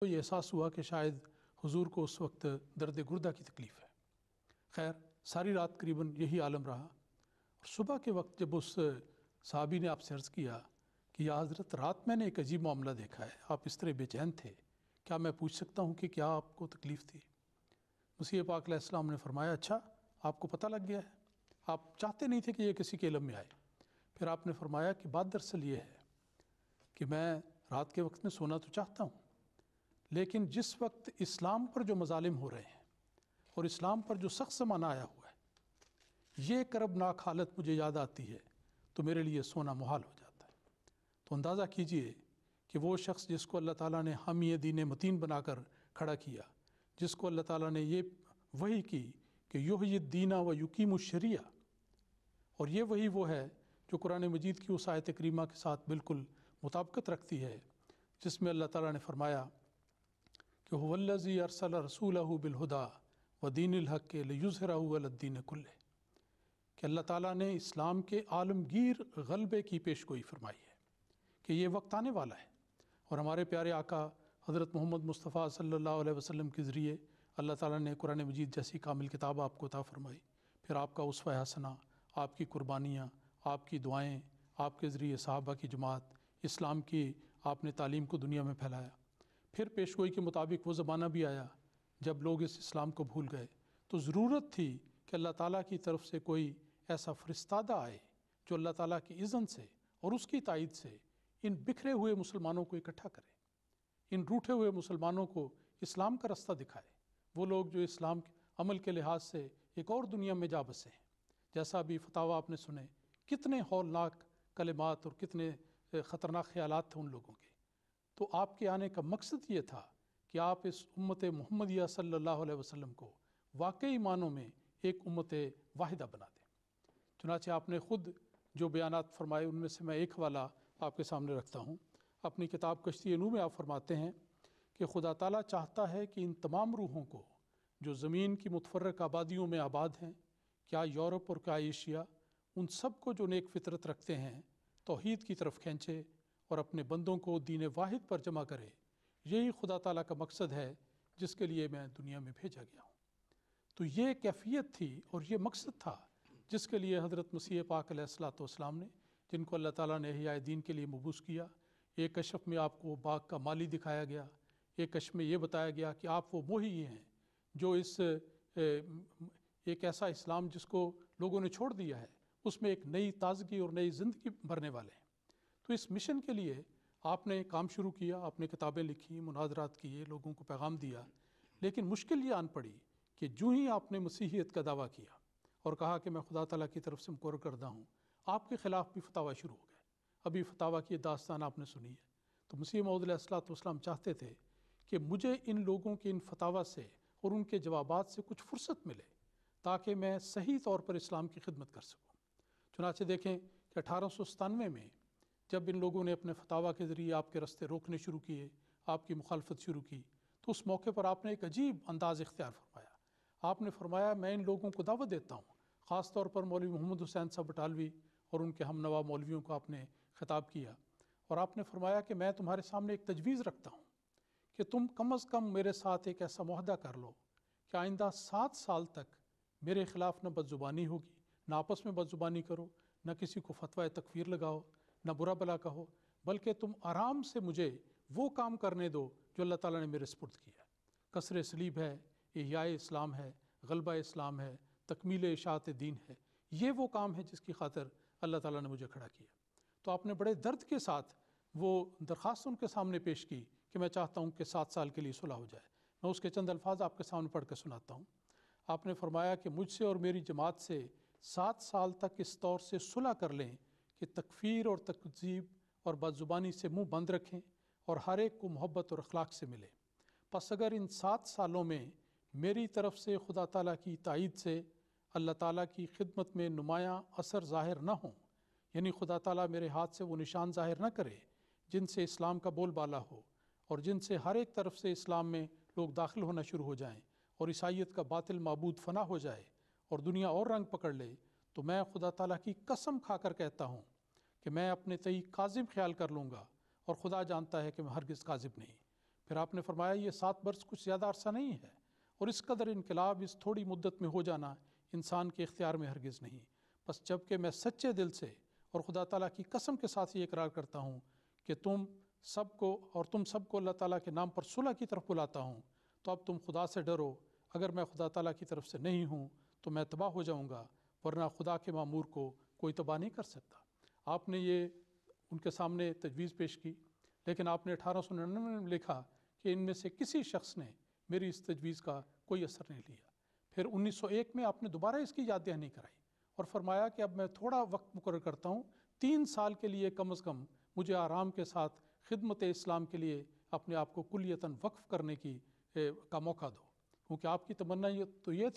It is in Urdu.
تو یہ احساس ہوا کہ شاید حضور کو اس وقت درد گردہ کی تکلیف ہے۔ خیر ساری رات قریباً یہی عالم رہا، اور صبح کے وقت جب اس صحابی نے آپ سے عرض کیا کہ یا حضرت رات میں نے ایک عجیب معاملہ دیکھا ہے، آپ اس طرح بے چین تھے، کیا میں پوچھ سکتا ہوں کہ کیا آپ کو تکلیف تھی؟ مسیح پاک علیہ السلام نے فرمایا اچھا آپ کو پتہ لگ گیا ہے، آپ چاہتے نہیں تھے کہ یہ کسی کے علم میں آئے۔ پھر آپ نے فرمایا کہ بات دراصل یہ ہے کہ میں رات کے وقت میں سونا تو چاہتا ہوں، لیکن جس وقت اسلام پر جو مظالم ہو رہے ہیں اور اسلام پر جو سخت زمانہ آیا ہوا ہے، یہ کربناک حالت مجھے یاد آتی ہے تو میرے لیے سونا محال ہو جاتا ہے۔ تو اندازہ کیجئے کہ وہ شخص جس کو اللہ تعالیٰ نے حامی دین متین بنا کر کھڑا کیا، جس کو اللہ تعالیٰ نے یہ وحی کی کہ یحیی الدین و یقیم الشریعہ، اور یہ وحی وہ ہے جو قرآن مجید کی اس آیت کریمہ کے ساتھ بالکل مطابقت رکھتی ہے، جس میں اللہ تعالیٰ نے فرمایا کہ هو الذی ارسل رسولہ بالہدی ودین الحق لیظہرہ علی الدین کلہ، کہ اللہ تعالیٰ نے اسلام کے عالمگیر غلبے کی پیشگوئی فرمائی ہے کہ یہ وقت آنے والا ہے، اور ہمارے پیارے آقا حضرت محمد مصطفیٰ صلی اللہ علیہ وسلم کے ذریعے اللہ تعالیٰ نے قرآن مجید جیسی کامل کتاب آپ کو عطا فرمائی، پھر آپ کا اسوہ حسنہ، آپ کی قربانیاں، آپ کی دعائیں، آپ کے ذریعے صحابہ کی جماعت، اسلام کی آپ نے تعلیم کو دنیا میں پھیلایا۔ پھر پیشگوئی کے مطابق وہ زمانہ بھی آیا جب لوگ اس اسلام کو بھول گئے، تو ضرورت تھی کہ اللہ تعالیٰ کی طرف سے کوئی ایسا فرستادہ آئے جو اللہ تعالیٰ کی اذن سے اور اس کی تائید سے ان بکھرے ہوئے مسلمانوں کو اکٹھا کرے، ان روٹھے ہوئے مسلمانوں کو اسلام کا رستہ دکھائے، وہ لوگ جو اسلام کے عمل کے لحاظ سے ایک اور دنیا میں جا بسے ہیں۔ جیسا بھی فتاویٰ آپ نے سنے، کتنے ہولناک کلمات اور کتنے خطرناک خیالات تھے ان لوگوں کے، تو آپ کے آنے کا مقصد یہ تھا کہ آپ اس امت محمدیہ صلی اللہ علیہ وسلم کو واقعی معنوں میں ایک امت واحدہ بنا دیں۔ چنانچہ آپ نے خود جو بیانات فرمائے ان میں سے میں ایک حوالہ آپ کے سامنے رکھتا ہوں۔ اپنی کتاب کشتی نوح میں آپ فرماتے ہیں کہ خدا تعالیٰ چاہتا ہے کہ ان تمام روحوں کو جو زمین کی متفرق آبادیوں میں آباد ہیں، کیا یورپ اور کیا ایشیا، ان سب کو جو نیک فطرت رکھتے ہیں توحید کی طرف کھینچے اور اپنے بندوں کو دین واحد پر جمع کرے۔ یہی خدا تعالیٰ کا مقصد ہے جس کے لیے میں دنیا میں بھیجا گیا ہوں۔ تو یہ کیفیت تھی اور یہ مقصد تھا جس کے لیے حضرت مسیح پاک علیہ الصلوۃ والسلام نے، جن کو اللہ تعالیٰ نے احیاء دین کے لیے مبعوث کیا۔ ایک کشف میں آپ کو باغ کا مالی دکھایا گیا، ایک کشف میں یہ بتایا گیا کہ آپ وہ وہی ہیں جو اس ایک ایسا اسلام جس کو لوگوں نے چھوڑ دیا ہے، اس میں ایک نئی تازگی اور نئی زندگی بھرنے والے ہیں۔ تو اس مشن کے لیے آپ نے کام شروع کیا، آپ نے کتابیں لکھی، مناظرات کیے، لوگوں کو پیغام دیا، لیکن مشکل یہ آن پڑی کہ جو ہی آپ نے مسیحیت کا دعویٰ کیا اور کہا کہ میں خدا تعالیٰ کی طرف سے مقرر کردہ ہوں، آپ کے خلاف بھی فتاویٰ شروع ہو گئے۔ ابھی فتاویٰ کی داستان آپ نے سنی ہے۔ تو مسیح موعود علیہ الصلوۃ والسلام چاہتے تھے کہ مجھے ان لوگوں کے ان فتاویٰ سے اور ان کے جوابات سے کچھ فرصت ملے تاکہ میں صحیح طور پر اسلام کی خدمت کر سکوں۔ چنانچہ دیکھیں کہ 1897 میں جب ان لوگوں نے اپنے فتاویٰ کے ذریعے آپ کے رستے روکنے شروع کیے، آپ کی مخالفت شروع کی، تو اس موقع پر آپ نے ایک عجیب انداز اختیار فرمایا۔ آپ نے فرمایا میں ان لوگوں کو دعوت دیتا ہوں، خاص طور پر مولوی محمد حسین صاحب بٹالوی اور ان کے ہم نوا مولویوں کو آپ نے خطاب کیا، اور آپ نے فرمایا کہ میں تمہارے سامنے ایک تجویز رکھتا ہوں کہ تم کم از کم میرے ساتھ ایک ایسا معاہدہ کر لو کہ آئندہ 7 سال تک میرے خلاف نہ بدزبانی ہوگی، نہ آپس میں بدزبانی کرو، نہ کسی کو فتویٰ تکفیر لگاؤ، نہ برا بلا کہو، بلکہ تم آرام سے مجھے وہ کام کرنے دو جو اللہ تعالیٰ نے میرے سپرد کیا ہے۔ کسر صلیب ہے، احیاء اسلام ہے، غلبہ اسلام ہے، تکمیل اشاعت دین ہے، یہ وہ کام ہے جس کی خاطر اللہ تعالیٰ نے مجھے کھڑا کیا۔ تو آپ نے بڑے درد کے ساتھ وہ درخواست ان کے سامنے پیش کی کہ میں چاہتا ہوں کہ 7 سال کے لیے صلح ہو جائے۔ میں اس کے چند الفاظ آپ کے سامنے پڑھ کے سناتا ہوں۔ آپ نے فرمایا کہ مجھ سے اور میری جماعت سے 7 سال تک اس طور سے صلح کر لیں کہ تکفیر اور تکذیب اور بدزبانی سے منہ بند رکھیں اور ہر ایک کو محبت اور اخلاق سے ملے۔ پس اگر ان 7 سالوں میں میری طرف سے خدا تعالیٰ کی تائید سے اللہ تعالیٰ کی خدمت میں نمایاں اثر ظاہر نہ ہوں، یعنی خدا تعالیٰ میرے ہاتھ سے وہ نشان ظاہر نہ کرے جن سے اسلام کا بول بالا ہو اور جن سے ہر ایک طرف سے اسلام میں لوگ داخل ہونا شروع ہو جائیں اور عیسائیت کا باطل معبود فنا ہو جائے اور دنیا اور رنگ پکڑ لے، تو میں خدا تعالیٰ کی قسم کھا کر کہتا ہوں کہ میں اپنے تئیں کاذب خیال کر لوں گا، اور خدا جانتا ہے کہ میں ہرگز کاذب نہیں۔ پھر آپ نے فرمایا یہ 7 برس کچھ زیادہ عرصہ نہیں ہے، اور اس قدر انقلاب اس تھوڑی مدت میں ہو جانا انسان کے اختیار میں ہرگز نہیں۔ بس جب کہ میں سچے دل سے اور خدا تعالیٰ کی قسم کے ساتھ یہ اقرار کرتا ہوں کہ تم سب کو اللہ تعالیٰ کے نام پر صلح کی طرف بلاتا ہوں، تو اب تم خدا سے ڈرو۔ اگر میں خدا تعالیٰ کی طرف سے نہیں ہوں تو میں تباہ ہو جاؤں گا، ورنہ خدا کے مامور کو کوئی تباہ نہیں کر سکتا۔ آپ نے یہ ان کے سامنے تجویز پیش کی، لیکن آپ نے 1899 میں لکھا کہ ان میں سے کسی شخص نے میری اس تجویز کا کوئی اثر نہیں لیا۔ پھر 1901 میں آپ نے دوبارہ اس کی یاد دہانی کرائی اور فرمایا کہ اب میں تھوڑا وقت مقرر کرتا ہوں، 3 سال کے لیے کم از کم مجھے آرام کے ساتھ خدمت اسلام کے لیے اپنے آپ کو کلیتاً وقف کرنے کا موقع دو، کیونکہ آپ کی تمنا یہ